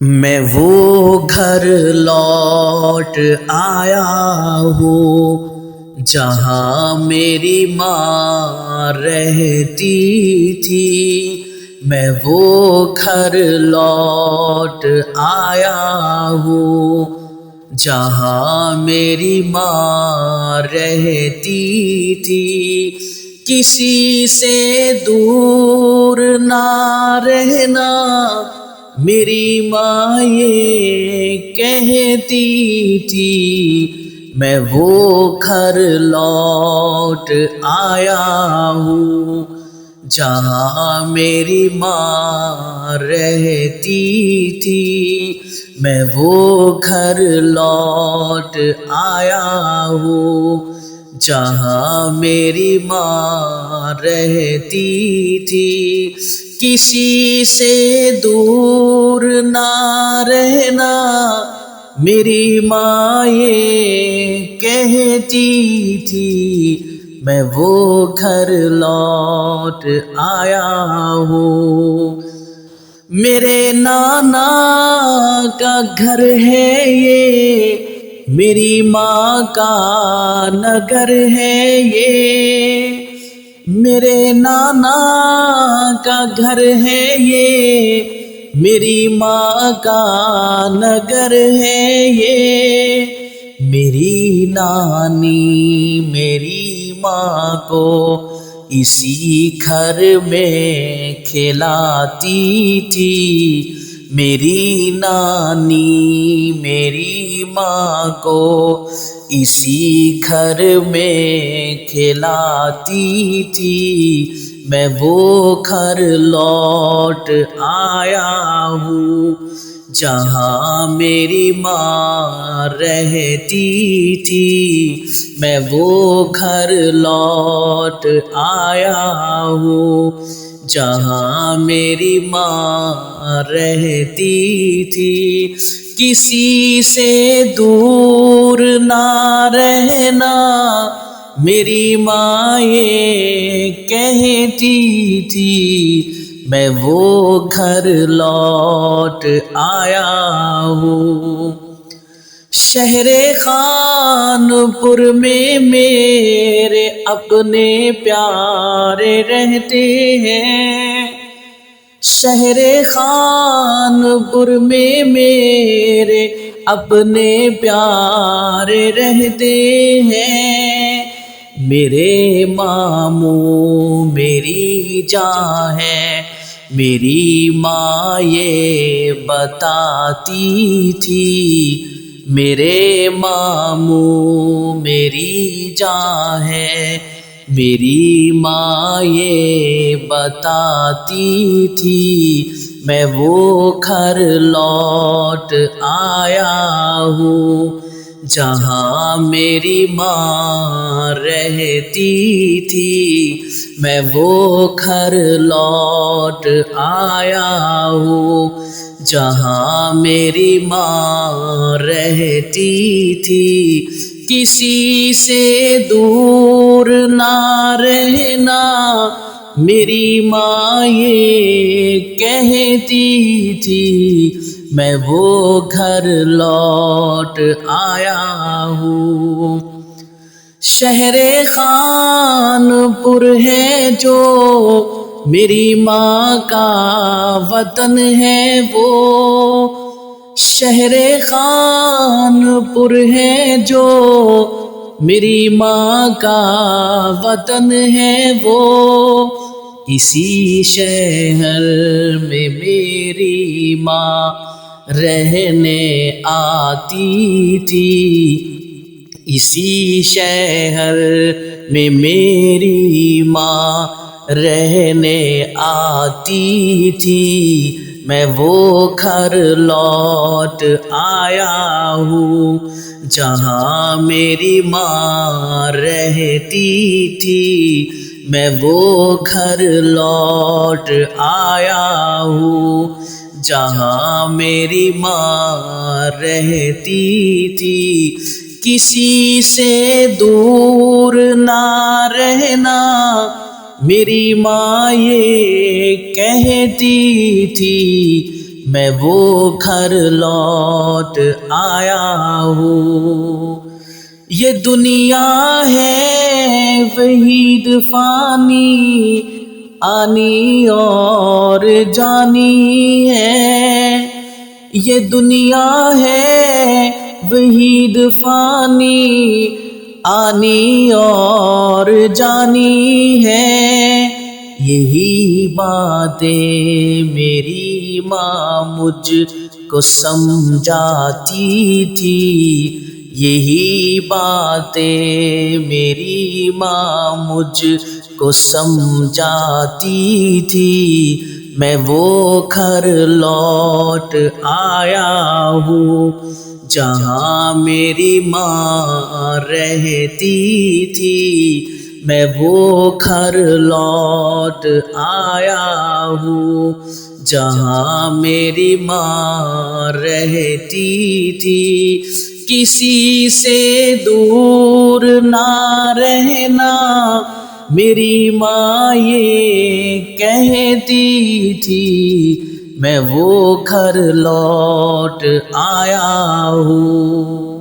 میں وہ گھر لوٹ آیا ہوں جہاں میری ماں رہتی تھی۔ میں وہ گھر لوٹ آیا ہوں جہاں میری ماں رہتی تھی۔ کسی سے دور نہ رہنا میری ماں یہ کہتی تھی۔ میں وہ گھر لوٹ آیا ہوں جہاں میری ماں رہتی تھی۔ میں وہ گھر لوٹ آیا ہوں جہاں میری ماں رہتی تھی۔ کسی سے دور نہ رہنا میری ماں یہ کہتی تھی۔ میں وہ گھر لوٹ آیا ہوں۔ میرے نانا کا گھر ہے یہ، میری ماں کا نگر ہے یہ۔ میرے نانا کا گھر ہے یہ، میری ماں کا نگر ہے یہ۔ میری نانی میری ماں کو اسی گھر میں کھلاتی تھی۔ میری نانی میری ماں کو اسی گھر میں کھلاتی تھی۔ میں وہ گھر لوٹ آیا ہوں جہاں میری ماں رہتی تھی۔ میں وہ گھر لوٹ آیا ہوں جہاں میری ماں رہتی تھی۔ کسی سے دور نہ رہنا میری ماں یہ کہتی تھی۔ میں وہ گھر لوٹ آیا ہوں۔ شہر خانپور میں میرے اپنے پیارے رہتے ہیں۔ شہر خانپور میں میرے اپنے پیارے رہتے ہیں۔ میرے ماموں میری جان ہے، میری ماں یہ بتاتی تھی۔ میرے ماموں میری جان ہے، میری ماں یہ بتاتی تھی۔ میں وہ گھر لوٹ آیا ہوں جہاں میری ماں رہتی تھی۔ میں وہ گھر لوٹ آیا ہوں جہاں میری ماں رہتی تھی۔ کسی سے دور نہ رہنا میری ماں یہ کہتی تھی۔ میں وہ گھر لوٹ آیا ہوں۔ شہر خانپور ہے جو میری ماں کا وطن ہے وہ۔ شہر خانپور ہے جو میری ماں کا وطن ہے وہ۔ اسی شہر میں میری ماں رہنے آتی تھی۔ اسی شہر میں میری ماں رہنے آتی تھی۔ میں وہ گھر لوٹ آیا ہوں جہاں میری ماں رہتی تھی۔ میں وہ گھر لوٹ آیا ہوں جہاں میری ماں رہتی تھی۔ کسی سے دور نہ رہنا میری ماں یہ کہتی تھی۔ میں وہ گھر لوٹ آیا ہوں۔ یہ دنیا ہے وحید فانی، آنی اور جانی ہے۔ یہ دنیا ہے وحید فانی، آنی اور جانی ہے۔ یہی باتیں میری ماں مجھ کو سمجھاتی تھی، یہی باتیں میری ماں مجھ کو سمجھاتی تھی۔ میں وہ گھر لوٹ آیا ہوں جہاں میری ماں رہتی تھی، میں وہ گھر لوٹ آیا ہوں جہاں میری ماں رہتی تھی۔ کسی سے دور نہ رہنا میری ماں یہ کہتی تھی، میں وہ گھر لوٹ آیا ہوں۔